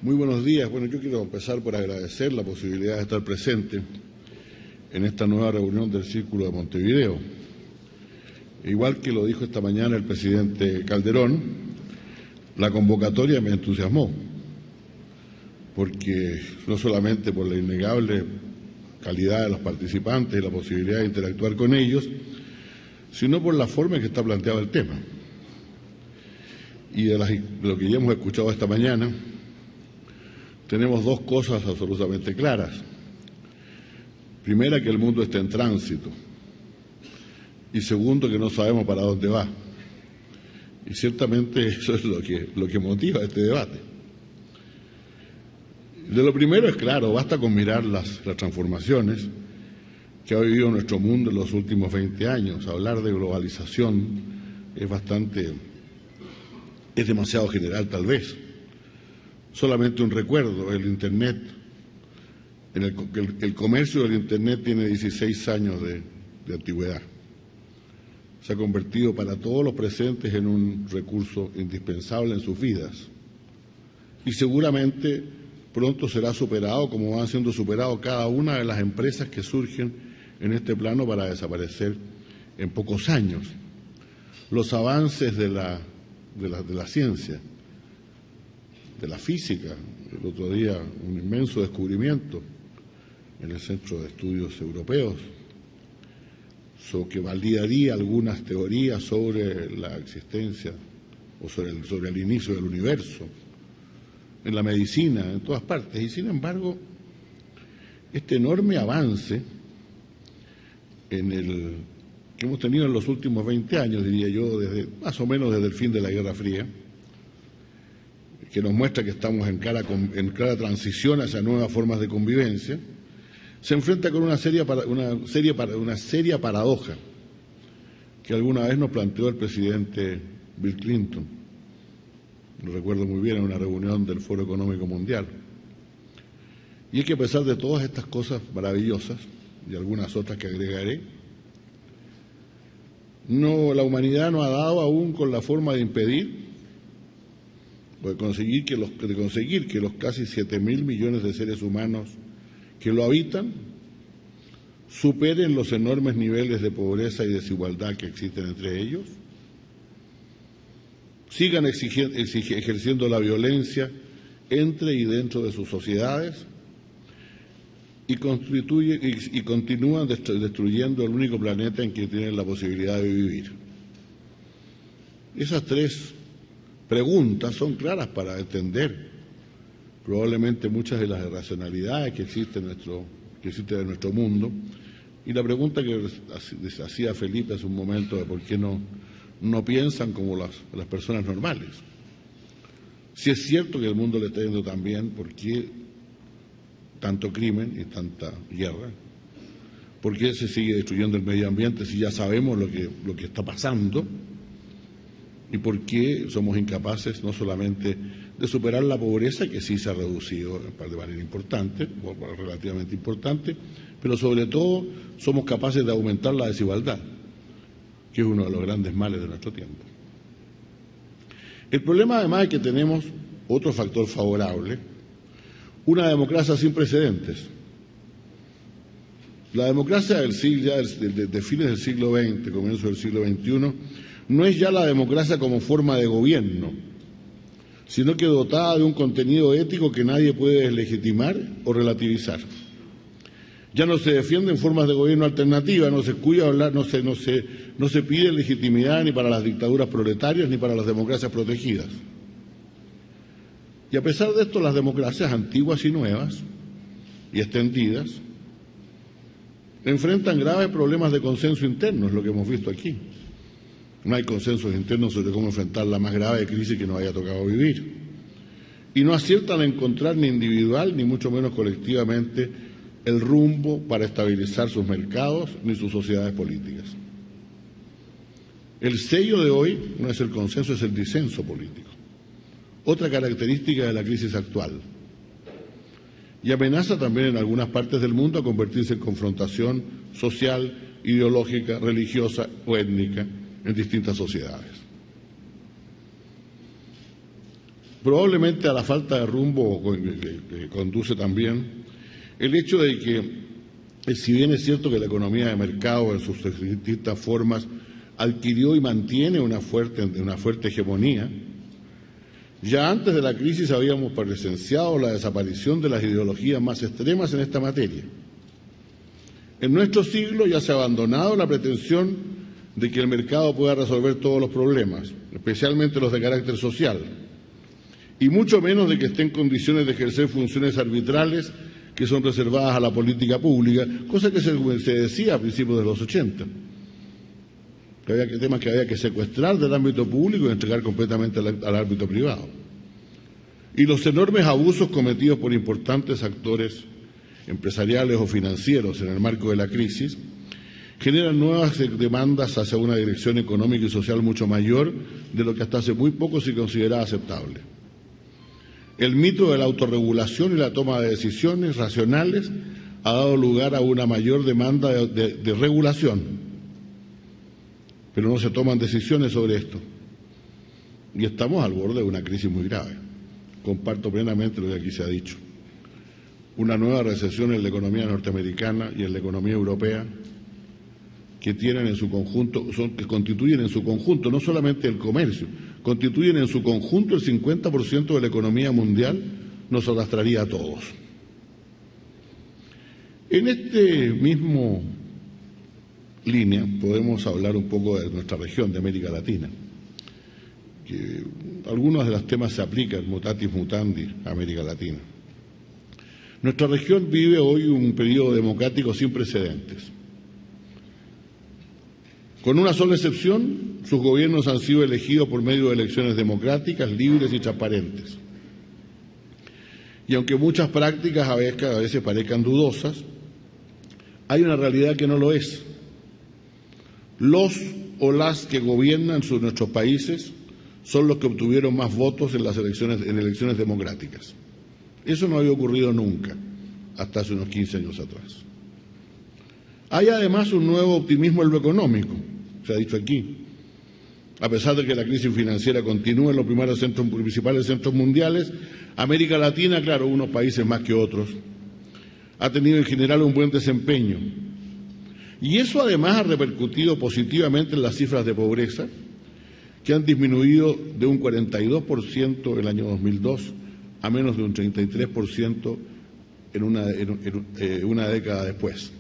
Muy buenos días. Bueno, yo quiero empezar por agradecer la posibilidad de estar presente en esta nueva reunión del Círculo de Montevideo. Igual que lo dijo esta mañana el presidente Calderón, la convocatoria me entusiasmó, porque no solamente por la innegable calidad de los participantes y la posibilidad de interactuar con ellos, sino por la forma en que está planteado el tema. Y de lo que ya hemos escuchado esta mañana, tenemos dos cosas absolutamente claras. Primera, que el mundo está en tránsito. Y segundo, que no sabemos para dónde va. Y ciertamente eso es lo que motiva este debate. De lo primero es claro, basta con mirar las transformaciones que ha vivido nuestro mundo en los últimos 20 años. Hablar de globalización es demasiado general tal vez. Solamente un recuerdo, el Internet, el comercio del Internet tiene 16 años de antigüedad. Se ha convertido para todos los presentes en un recurso indispensable en sus vidas. Y seguramente pronto será superado, como van siendo superados cada una de las empresas que surgen en este plano para desaparecer en pocos años. Los avances de la ciencia, de la física, el otro día un inmenso descubrimiento en el Centro de Estudios Europeos, que validaría algunas teorías sobre la existencia o sobre el inicio del universo, en la medicina, en todas partes. Y sin embargo, este enorme avance que hemos tenido en los últimos 20 años, diría yo, más o menos desde el fin de la Guerra Fría, que nos muestra que estamos en clara transición hacia nuevas formas de convivencia, se enfrenta con una seria paradoja que alguna vez nos planteó el presidente Bill Clinton. Lo recuerdo muy bien en una reunión del Foro Económico Mundial. Y es que a pesar de todas estas cosas maravillosas y algunas otras que agregaré, la humanidad no ha dado aún con la forma de impedir o de conseguir que los casi 7.000 millones de seres humanos que lo habitan superen los enormes niveles de pobreza y desigualdad que existen entre ellos, sigan ejerciendo la violencia entre y dentro de sus sociedades y continúan destruyendo el único planeta en que tienen la posibilidad de vivir. Esas tres preguntas son claras para entender probablemente muchas de las irracionalidades que existen en nuestro mundo, y la pregunta que les hacía Felipe hace un momento de por qué no piensan como las personas normales. Si es cierto que el mundo le está yendo tan bien, ¿por qué tanto crimen y tanta guerra? ¿Por qué se sigue destruyendo el medio ambiente si ya sabemos lo que está pasando? ¿Y por qué somos incapaces no solamente de superar la pobreza, que sí se ha reducido de manera importante, o relativamente importante, pero sobre todo somos capaces de aumentar la desigualdad, que es uno de los grandes males de nuestro tiempo? El problema además es que tenemos otro factor favorable, una democracia sin precedentes. La democracia de fines del siglo XX, comienzo del siglo XXI, no es ya la democracia como forma de gobierno, sino que dotada de un contenido ético que nadie puede deslegitimar o relativizar. Ya no se defienden formas de gobierno alternativas, no se escucha hablar, no se pide legitimidad ni para las dictaduras proletarias ni para las democracias protegidas. Y a pesar de esto, las democracias antiguas y nuevas y extendidas enfrentan graves problemas de consenso interno, es lo que hemos visto aquí. No hay consensos internos sobre cómo enfrentar la más grave crisis que nos haya tocado vivir. Y no aciertan a encontrar ni individual, ni mucho menos colectivamente, el rumbo para estabilizar sus mercados ni sus sociedades políticas. El sello de hoy no es el consenso, es el disenso político. Otra característica de la crisis actual. Y amenaza también en algunas partes del mundo a convertirse en confrontación social, ideológica, religiosa o étnica en distintas sociedades. probablemente a la falta de rumbo que conduce también el hecho de que, si bien es cierto que la economía de mercado en sus distintas formas adquirió y mantiene una fuerte hegemonía, ya antes de la crisis habíamos presenciado la desaparición de las ideologías más extremas en esta materia. En nuestro siglo ya se ha abandonado la pretensión de que el mercado pueda resolver todos los problemas, especialmente los de carácter social, y mucho menos de que esté en condiciones de ejercer funciones arbitrales que son reservadas a la política pública, cosa que se decía a principios de los 80. Que había temas que había que secuestrar del ámbito público y entregar completamente al ámbito privado. Y los enormes abusos cometidos por importantes actores empresariales o financieros en el marco de la crisis generan nuevas demandas hacia una dirección económica y social mucho mayor de lo que hasta hace muy poco se consideraba aceptable. El mito de la autorregulación y la toma de decisiones racionales ha dado lugar a una mayor demanda de regulación, pero no se toman decisiones sobre esto. Y estamos al borde de una crisis muy grave. Comparto plenamente lo que aquí se ha dicho. Una nueva recesión en la economía norteamericana y en la economía europea que tienen en su conjunto, que constituyen en su conjunto no solamente el comercio, constituyen en su conjunto el 50% de la economía mundial, nos arrastraría a todos. En este mismo línea podemos hablar un poco de nuestra región, de América Latina, que algunos de los temas se aplican mutatis mutandis a América Latina. Nuestra región vive hoy un periodo democrático sin precedentes. Con una sola excepción, sus gobiernos han sido elegidos por medio de elecciones democráticas, libres y transparentes. Y aunque muchas prácticas a veces parezcan dudosas, hay una realidad que no lo es. Los o las que gobiernan nuestros países son los que obtuvieron más votos en elecciones democráticas. Eso no había ocurrido nunca, hasta hace unos 15 años atrás. Hay además un nuevo optimismo en lo económico, se ha dicho aquí. A pesar de que la crisis financiera continúa en los principales centros mundiales, América Latina, claro, unos países más que otros, ha tenido en general un buen desempeño. Y eso además ha repercutido positivamente en las cifras de pobreza, que han disminuido de un 42% en el año 2002 a menos de un 33% en una década después.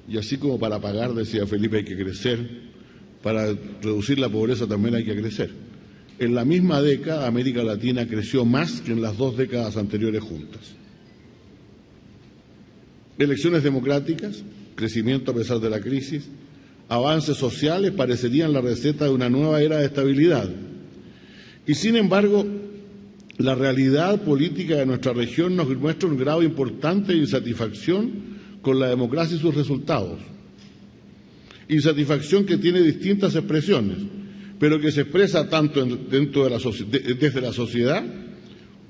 Y así como para pagar, decía Felipe, hay que crecer, para reducir la pobreza también hay que crecer. En la misma década, América Latina creció más que en las 2 décadas anteriores juntas. Elecciones democráticas, crecimiento a pesar de la crisis, avances sociales parecerían la receta de una nueva era de estabilidad. Y sin embargo, la realidad política de nuestra región nos muestra un grado importante de insatisfacción con la democracia y sus resultados. Insatisfacción que tiene distintas expresiones, pero que se expresa tanto desde la sociedad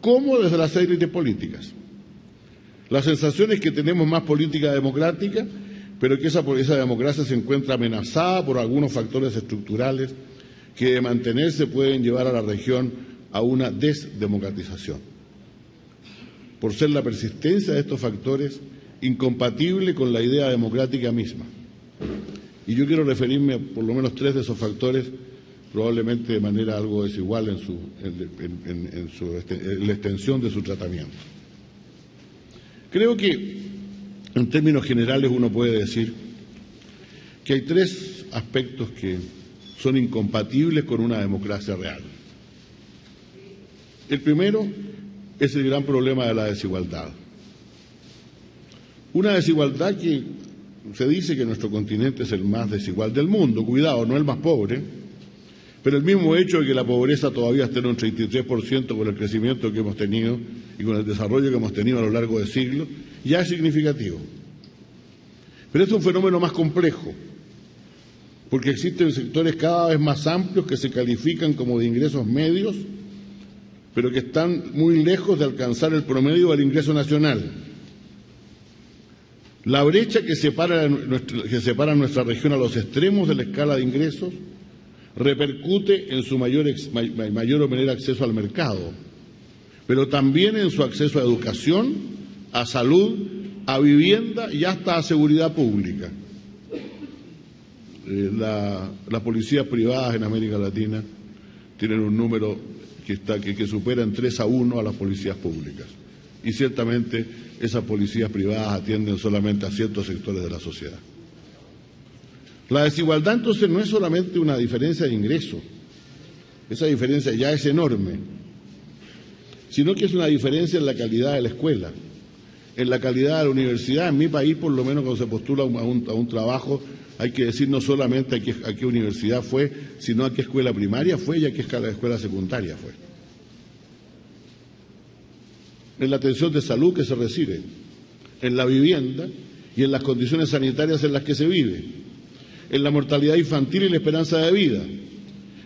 como desde las élites políticas. La sensación es que tenemos más política democrática, pero que esa democracia se encuentra amenazada por algunos factores estructurales que, de mantenerse, pueden llevar a la región a una desdemocratización. Por ser la persistencia de estos factores incompatible con la idea democrática misma. Y yo quiero referirme a por lo menos 3 de esos factores, probablemente de manera algo desigual en la extensión de su tratamiento. Creo que, en términos generales, uno puede decir que hay 3 aspectos que son incompatibles con una democracia real. El primero es el gran problema de la desigualdad. Una desigualdad que se dice que nuestro continente es el más desigual del mundo. Cuidado, no el más pobre, pero el mismo hecho de que la pobreza todavía esté en un 33% con el crecimiento que hemos tenido y con el desarrollo que hemos tenido a lo largo de siglos, ya es significativo. Pero es un fenómeno más complejo, porque existen sectores cada vez más amplios que se califican como de ingresos medios, pero que están muy lejos de alcanzar el promedio del ingreso nacional. La brecha que separa nuestra región a los extremos de la escala de ingresos repercute en su mayor o menor acceso al mercado, pero también en su acceso a educación, a salud, a vivienda y hasta a seguridad pública. Las policías privadas en América Latina tienen un número que supera en 3-1 a las policías públicas. Y ciertamente esas policías privadas atienden solamente a ciertos sectores de la sociedad. La desigualdad entonces no es solamente una diferencia de ingresos, esa diferencia ya es enorme, sino que es una diferencia en la calidad de la escuela, en la calidad de la universidad. En mi país, por lo menos, cuando se postula a un trabajo, hay que decir no solamente a qué universidad fue, sino a qué escuela primaria fue y a qué escuela secundaria fue. En la atención de salud que se recibe, en la vivienda y en las condiciones sanitarias en las que se vive, en la mortalidad infantil y la esperanza de vida,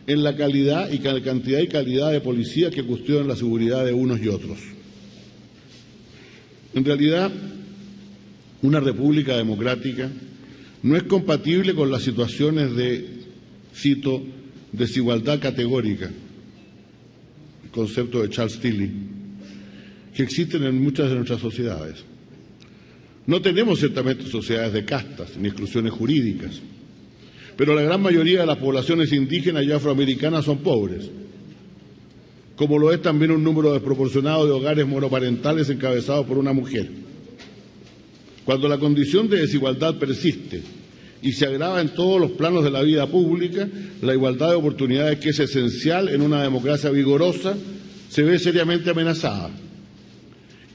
en la calidad y cantidad y calidad de policías que custodian la seguridad de unos y otros. En realidad, una república democrática no es compatible con las situaciones de, cito, desigualdad categórica, el concepto de Charles Tilly, que existen en muchas de nuestras sociedades. No tenemos ciertamente sociedades de castas ni exclusiones jurídicas, pero la gran mayoría de las poblaciones indígenas y afroamericanas son pobres, como lo es también un número desproporcionado de hogares monoparentales encabezados por una mujer. Cuando la condición de desigualdad persiste y se agrava en todos los planos de la vida pública, la igualdad de oportunidades, que es esencial en una democracia vigorosa, se ve seriamente amenazada.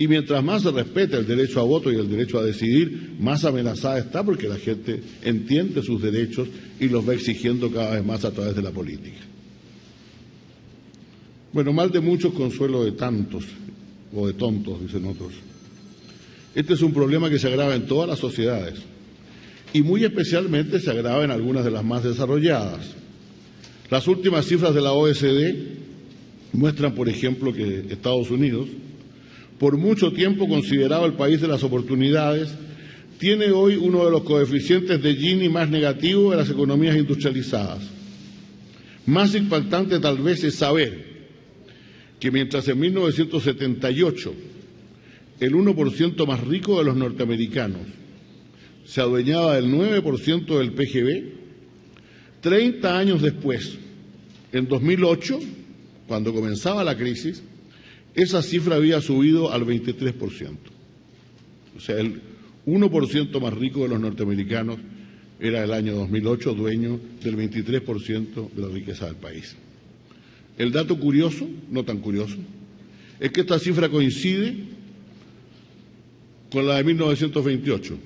Y mientras más se respeta el derecho a voto y el derecho a decidir, más amenazada está, porque la gente entiende sus derechos y los va exigiendo cada vez más a través de la política. Bueno, mal de muchos, consuelo de tantos, o de tontos, dicen otros. Este es un problema que se agrava en todas las sociedades y muy especialmente se agrava en algunas de las más desarrolladas. Las últimas cifras de la OECD muestran, por ejemplo, que Estados Unidos, por mucho tiempo considerado el país de las oportunidades, tiene hoy uno de los coeficientes de Gini más negativos de las economías industrializadas. Más impactante tal vez es saber que mientras en 1978 el 1% más rico de los norteamericanos se adueñaba del 9% del PGB, 30 años después, en 2008, cuando comenzaba la crisis, esa cifra había subido al 23%. O sea, el 1% más rico de los norteamericanos era el año 2008 dueño del 23% de la riqueza del país. El dato curioso, no tan curioso, es que esta cifra coincide con la de 1928,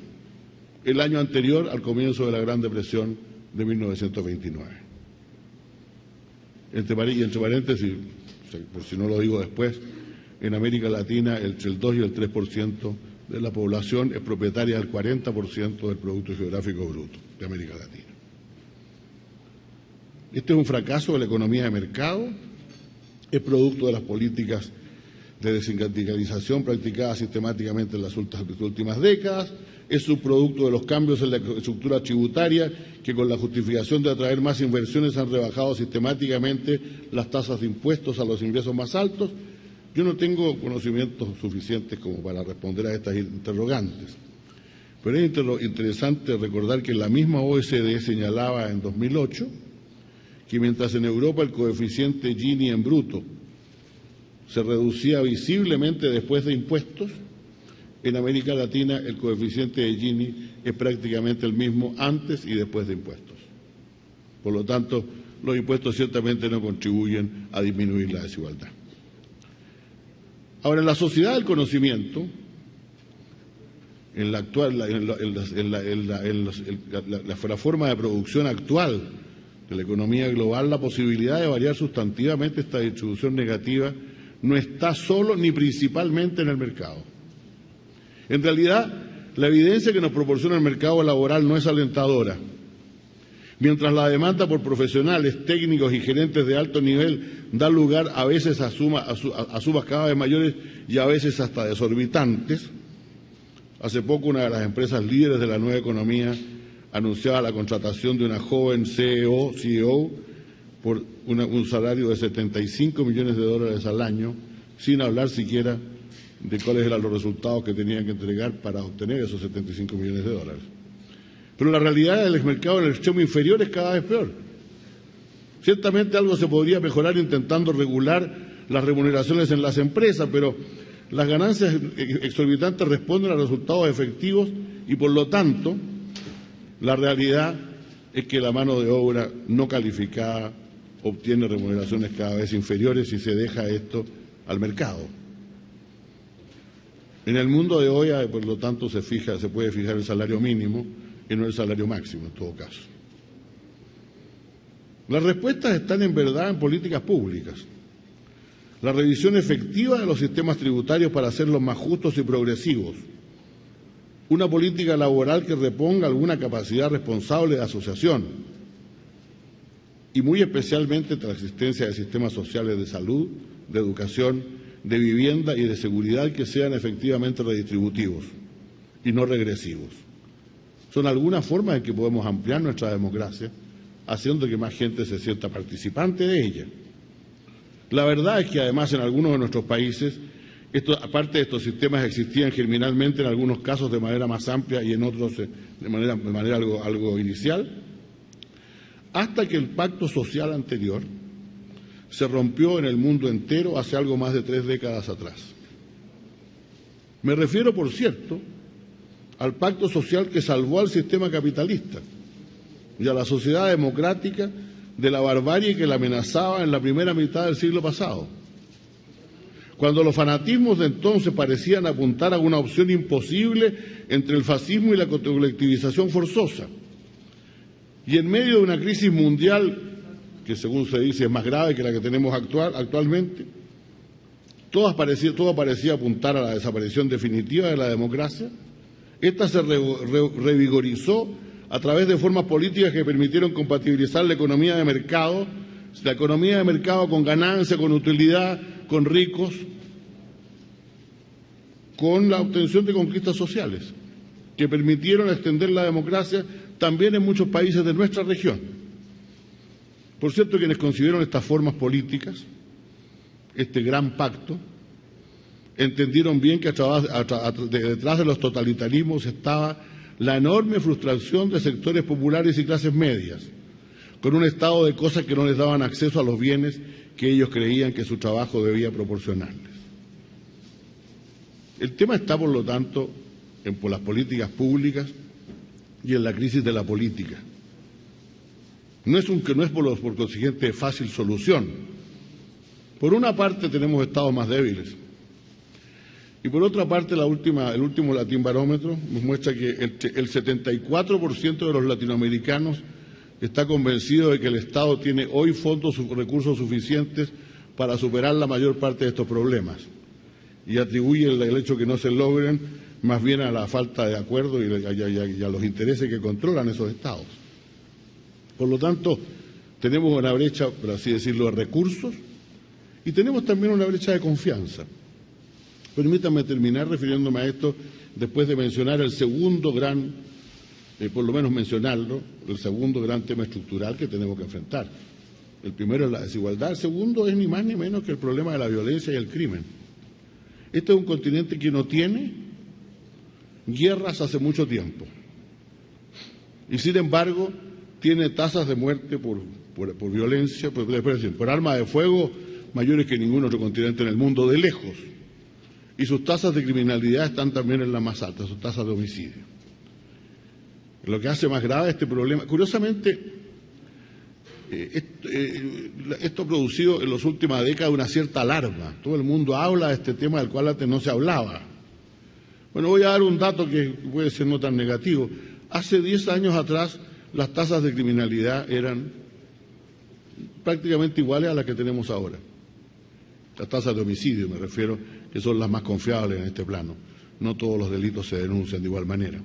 el año anterior al comienzo de la Gran Depresión de 1929. Entre paréntesis, por si no lo digo después, en América Latina entre el 2 y el 3% de la población es propietaria del 40% del Producto Geográfico Bruto de América Latina. Este es un fracaso de la economía de mercado, es producto de las políticas de desindicalización practicadas sistemáticamente en las últimas décadas, es subproducto de los cambios en la estructura tributaria que, con la justificación de atraer más inversiones, han rebajado sistemáticamente las tasas de impuestos a los ingresos más altos. Yo no tengo conocimientos suficientes como para responder a estas interrogantes, pero es interesante recordar que la misma OECD señalaba en 2008 que mientras en Europa el coeficiente Gini en bruto se reducía visiblemente después de impuestos, en América Latina el coeficiente de Gini es prácticamente el mismo antes y después de impuestos. Por lo tanto, los impuestos ciertamente no contribuyen a disminuir la desigualdad. Ahora, en la sociedad del conocimiento, en la forma de producción actual de la economía global, la posibilidad de variar sustantivamente esta distribución negativa no está solo ni principalmente en el mercado. En realidad, la evidencia que nos proporciona el mercado laboral no es alentadora. Mientras la demanda por profesionales, técnicos y gerentes de alto nivel da lugar a veces a sumas cada vez mayores y a veces hasta desorbitantes, hace poco una de las empresas líderes de la nueva economía anunciaba la contratación de una joven CEO por un salario de 75 millones de dólares al año, sin hablar siquiera de cuáles eran los resultados que tenían que entregar para obtener esos 75 millones de dólares. Pero la realidad del mercado en el extremo inferior es cada vez peor. Ciertamente algo se podría mejorar intentando regular las remuneraciones en las empresas, pero las ganancias exorbitantes responden a resultados efectivos y, por lo tanto, la realidad es que la mano de obra no calificada obtiene remuneraciones cada vez inferiores y se deja esto al mercado. En el mundo de hoy, por lo tanto, se puede fijar el salario mínimo y no el salario máximo, en todo caso. Las respuestas están en verdad en políticas públicas. La revisión efectiva de los sistemas tributarios para hacerlos más justos y progresivos. Una política laboral que reponga alguna capacidad responsable de asociación. Y muy especialmente la existencia de sistemas sociales de salud, de educación, de vivienda y de seguridad que sean efectivamente redistributivos y no regresivos. Son algunas formas en que podemos ampliar nuestra democracia, haciendo que más gente se sienta participante de ella. La verdad es que además en algunos de nuestros países, aparte de estos sistemas existían germinalmente en algunos casos de manera más amplia y en otros de manera algo inicial, hasta que el pacto social anterior se rompió en el mundo entero hace algo más de 3 décadas atrás. Me refiero, por cierto, al pacto social que salvó al sistema capitalista y a la sociedad democrática de la barbarie que la amenazaba en la primera mitad del siglo pasado, cuando los fanatismos de entonces parecían apuntar a una opción imposible entre el fascismo y la colectivización forzosa, y en medio de una crisis mundial que, según se dice, es más grave que la que tenemos actualmente, todo parecía apuntar a la desaparición definitiva de la democracia. Esta se revigorizó a través de formas políticas que permitieron compatibilizar la economía de mercado con ganancia, con utilidad, con ricos, con la obtención de conquistas sociales, que permitieron extender la democracia también en muchos países de nuestra región. Por cierto, quienes concibieron estas formas políticas, este gran pacto, entendieron bien que detrás de los totalitarismos estaba la enorme frustración de sectores populares y clases medias, con un estado de cosas que no les daban acceso a los bienes que ellos creían que su trabajo debía proporcionarles. El tema está, por lo tanto, por las políticas públicas y en la crisis de la política. No es por consiguiente fácil solución. Por una parte tenemos estados más débiles y por otra parte el último Latin Barómetro nos muestra que el 74% de los latinoamericanos está convencido de que el Estado tiene hoy recursos suficientes para superar la mayor parte de estos problemas y atribuye el hecho que no se logren más bien a la falta de acuerdo y a los intereses que controlan esos estados. Por lo tanto, tenemos una brecha, por así decirlo, de recursos y tenemos también una brecha de confianza. Permítanme terminar refiriéndome a esto después de mencionar el segundo gran, por lo menos mencionarlo, el segundo gran tema estructural que tenemos que enfrentar. El primero es la desigualdad, el segundo es ni más ni menos que el problema de la violencia y el crimen. Este es un continente que no tiene guerras hace mucho tiempo y sin embargo tiene tasas de muerte por violencia, por arma de fuego mayores que ningún otro continente en el mundo, de lejos. Y sus tasas de criminalidad están también en las más altas, sus tasas de homicidio. Lo que hace más grave este problema, curiosamente, esto ha producido en las últimas décadas una cierta alarma. Todo el mundo habla de este tema del cual antes no se hablaba. Bueno, voy a dar un dato que puede ser no tan negativo. Hace 10 años atrás las tasas de criminalidad eran prácticamente iguales a las que tenemos ahora. Las tasas de homicidio, me refiero, que son las más confiables en este plano. No todos los delitos se denuncian de igual manera.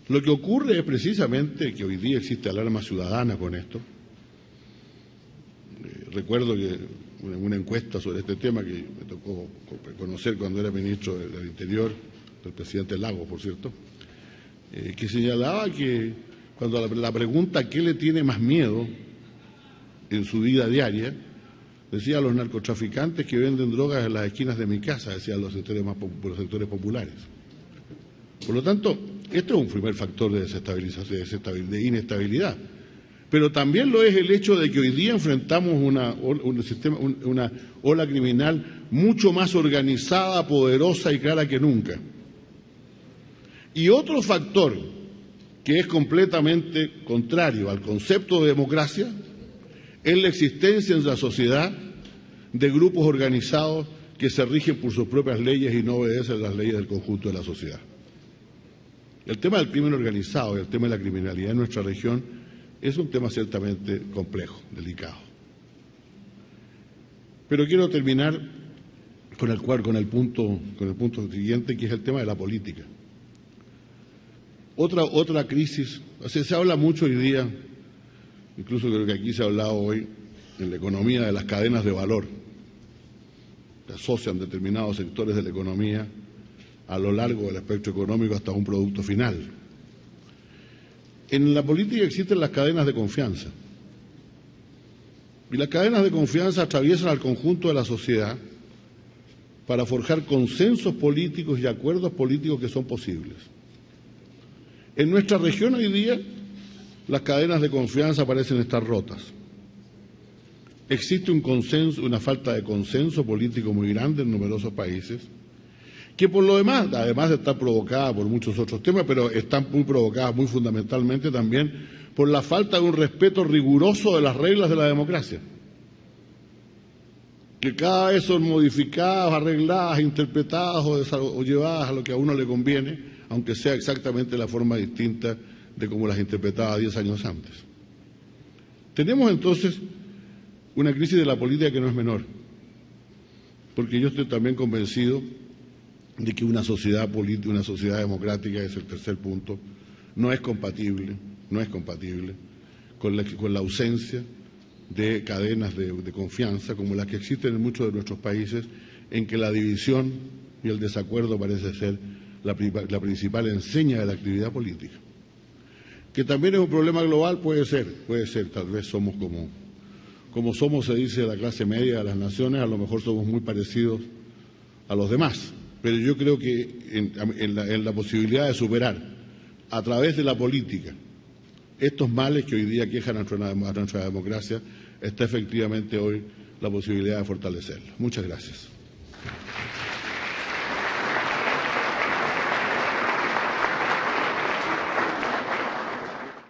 Lo que ocurre es precisamente que hoy día existe alarma ciudadana con esto. Recuerdo que una encuesta sobre este tema que me tocó conocer cuando era ministro del Interior, del presidente Lagos, por cierto, que señalaba que cuando la pregunta ¿qué le tiene más miedo? en su vida diaria, decía los narcotraficantes que venden drogas en las esquinas de mi casa, decían los sectores populares. Por lo tanto, esto es un primer factor de desestabilización, de inestabilidad. Pero también lo es el hecho de que hoy día enfrentamos una ola criminal mucho más organizada, poderosa y clara que nunca. Y otro factor que es completamente contrario al concepto de democracia es la existencia en la sociedad de grupos organizados que se rigen por sus propias leyes y no obedecen las leyes del conjunto de la sociedad. El tema del crimen organizado y el tema de la criminalidad en nuestra región es un tema ciertamente complejo, delicado. Pero quiero terminar con el punto siguiente, que es el tema de la política. Otra crisis, se habla mucho hoy día, incluso creo que aquí se ha hablado hoy, en la economía de las cadenas de valor, que asocian determinados sectores de la economía a lo largo del espectro económico hasta un producto final. En la política existen las cadenas de confianza, y las cadenas de confianza atraviesan al conjunto de la sociedad para forjar consensos políticos y acuerdos políticos que son posibles. En nuestra región hoy día las cadenas de confianza parecen estar rotas. Existe una falta de consenso político muy grande en numerosos países, que por lo demás, además de estar provocada por muchos otros temas, pero están muy provocadas muy fundamentalmente también por la falta de un respeto riguroso de las reglas de la democracia, que cada vez son modificadas, arregladas, interpretadas o llevadas a lo que a uno le conviene, aunque sea exactamente la forma distinta de como las interpretaba 10 años antes. Tenemos entonces una crisis de la política que no es menor, porque yo estoy también convencido de que una sociedad política, una sociedad democrática, es el tercer punto, no es compatible con la ausencia de cadenas de confianza como las que existen en muchos de nuestros países, en que la división y el desacuerdo parece ser la principal enseña de la actividad política. Que también es un problema global, puede ser, tal vez somos como somos, se dice, la clase media de las naciones, a lo mejor somos muy parecidos a los demás, pero yo creo que en la posibilidad de superar a través de la política estos males que hoy día quejan a nuestra democracia, está efectivamente hoy la posibilidad de fortalecerla. Muchas gracias.